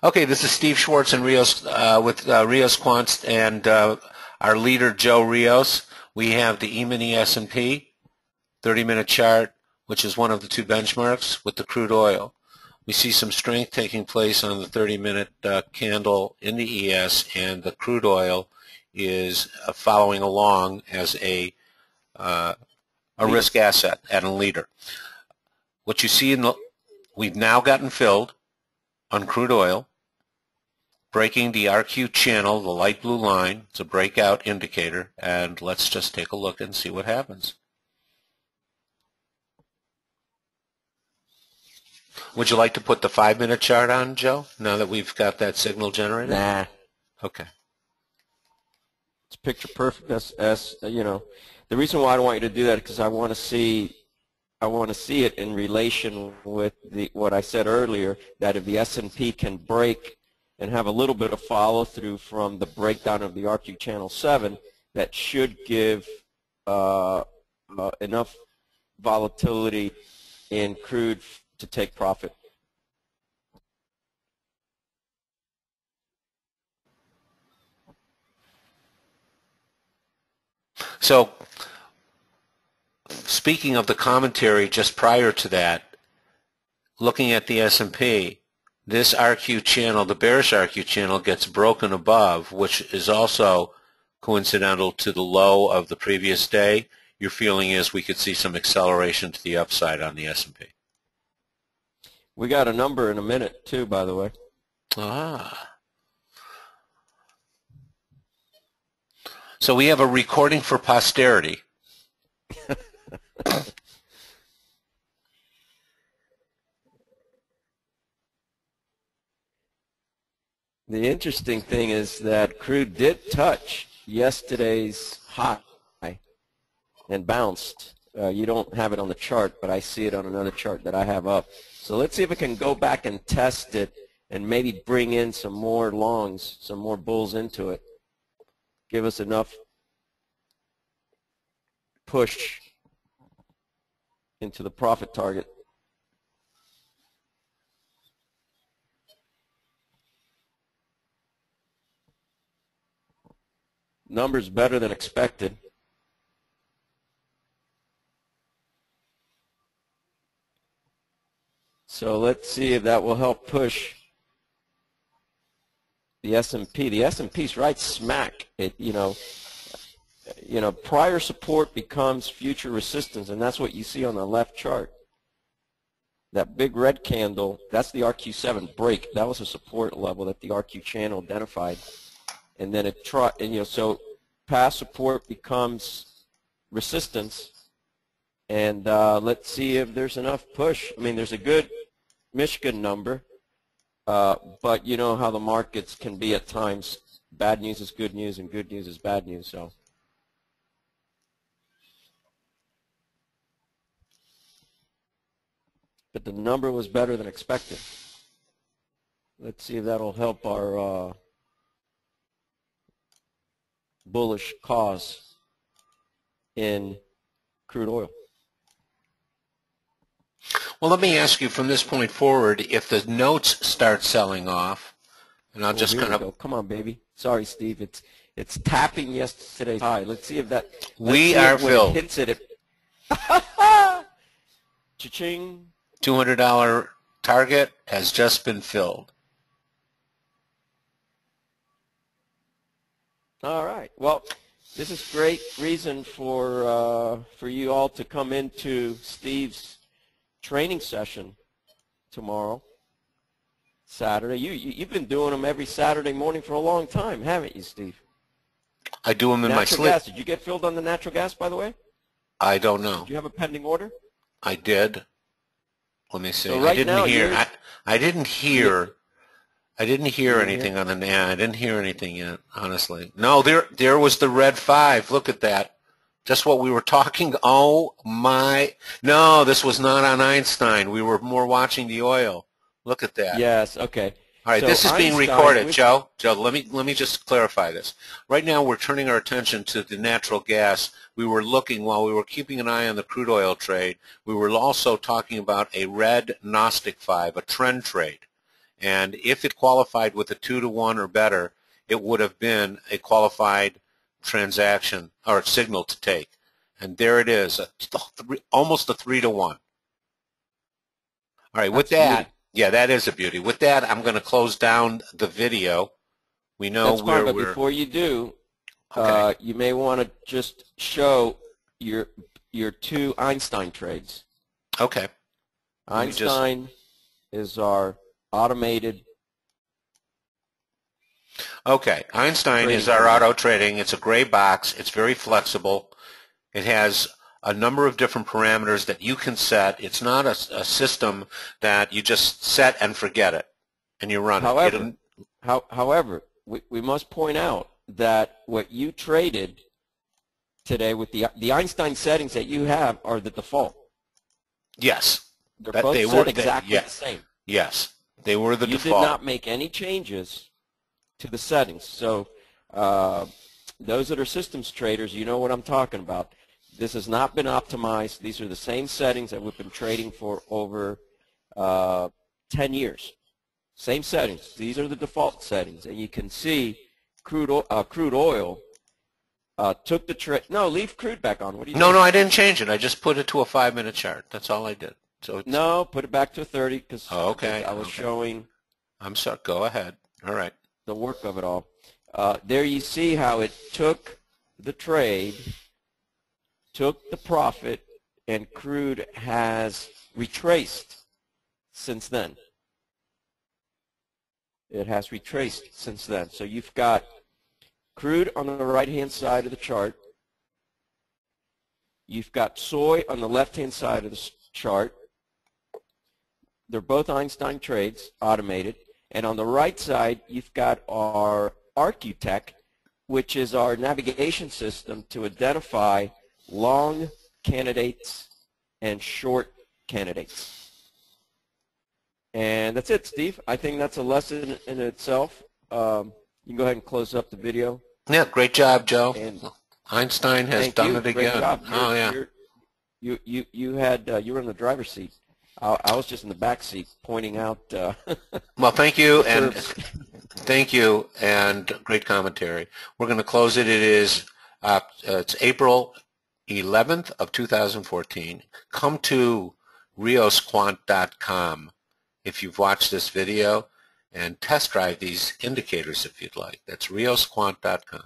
Okay, this is Steve Schwartz and with Riosquant and our leader Joe Rios. We have the E-mini S&P 30-minute chart, which is one of the two benchmarks with the crude oil. We see some strength taking place on the 30-minute candle in the ES, and the crude oil is following along as a risk asset at a leader. What you see we've now gotten filled on crude oil, breaking the RQ channel, the light blue line. It's a breakout indicator, and let's just take a look and see what happens. Would you like to put the 5-minute chart on, Joe, now that we've got that signal generated? Nah. Okay. It's picture perfect. You know, the reason why I don't want you to do that is because I want to see it in relation with what I said earlier, that if the S&P can break and have a little bit of follow-through from the breakdown of the RQ channel 7, that should give enough volatility in crude to take profit. So, speaking of the commentary just prior to that, looking at the S&P, this RQ channel, the bearish RQ channel, gets broken above, which is also coincidental to the low of the previous day. Your feeling is we could see some acceleration to the upside on the S&P. We got a number in a minute, too, by the way. Ah. So we have a recording for posterity. The interesting thing is that crude did touch yesterday's high and bounced. You don't have it on the chart, but I see it on another chart that I have up. So let's see if it can go back and test it and maybe bring in some more longs, some more bulls into it. Give us enough push into the profit target. Numbers better than expected. So let's see if that will help push the S&P. The S&P's right smack. You know, prior support becomes future resistance, and that's what you see on the left chart. That big red candle, that's the RQ7 break. That was a support level that the RQ channel identified. And then so past support becomes resistance, and let's see if there's enough push. I mean, there's a good Michigan number, but you know how the markets can be at times. Bad news is good news, and good news is bad news. So, but the number was better than expected. Let's see if that'll help our bullish cause in crude oil. Well, let me ask you from this point forward, if the notes start selling off, and I'll just kind of... Come on, baby. Sorry, Steve. It's tapping yesterday's high. Let's see if that... We are filled. When it hits it, cha-ching. $200 target has just been filled. All right. Well, this is great reason for you all to come into Steve's training session tomorrow, Saturday. You've been doing them every Saturday morning for a long time, haven't you, Steve? I do them in my sleep. Gas. Did you get filled on the natural gas, by the way? I don't know. Did you have a pending order? I did. Let me see. So right I didn't now hear. I didn't hear. I didn't hear anything on the. I didn't hear anything yet. Honestly, no. There was the red 5. Look at that. Just what we were talking. Oh my! No, this was not on Einstein. We were more watching the oil. Look at that. Yes. Okay. All right. So this is being Einstein, recorded, Joe. Joe, let me just clarify this. Right now, we're turning our attention to the natural gas. We were looking while we were keeping an eye on the crude oil trade. We were also talking about a red Gnostic 5, a trend trade. And if it qualified with a 2-to-1 or better, it would have been a qualified transaction or signal to take. And there it is, almost a 3-to-1. All right, with that, yeah, that is a beauty. With that, I'm going to close down the video. We know That's fine, but before you do, okay. You may want to just show your two Einstein trades. Okay. Einstein is our automated. Okay, Einstein is our auto trading. It's a gray box. It's very flexible. It has a number of different parameters that you can set. It's not a system that you just set and forget it and you run it. However, we must point out that what you traded today with the Einstein settings that you have are the default. Yes. They're both set exactly the same. Yes, they were the default. You did not make any changes to the settings. So those that are systems traders, you know what I'm talking about. This has not been optimized. These are the same settings that we've been trading for over 10 years. Same settings. These are the default settings. And you can see crude oil took the trade. No, leave crude back on. What do you No, I didn't change it. I just put it to a 5-minute chart. That's all I did. So no, put it back to 30 because I was showing. I'm sorry. Go ahead. All right. The work of it all. There you see how it took the trade, took the profit, and crude has retraced since then. It has retraced since then. So you've got crude on the right-hand side of the chart. You've got soy on the left-hand side of the chart. They're both Einstein trades, automated. And on the right side, you've got our Arcutech, which is our navigation system to identify long candidates and short candidates. And that's it, Steve. I think that's a lesson in itself. You can go ahead and close up the video. Yeah, great job, Joe. And Einstein has done it again. Oh, yeah. You were in the driver's seat. I was just in the back seat pointing out. Well, thank you, and thank you, and great commentary. We're going to close it. It is it's April 11th of 2014. Come to Riosquant.com if you've watched this video and test drive these indicators if you'd like. That's Riosquant.com.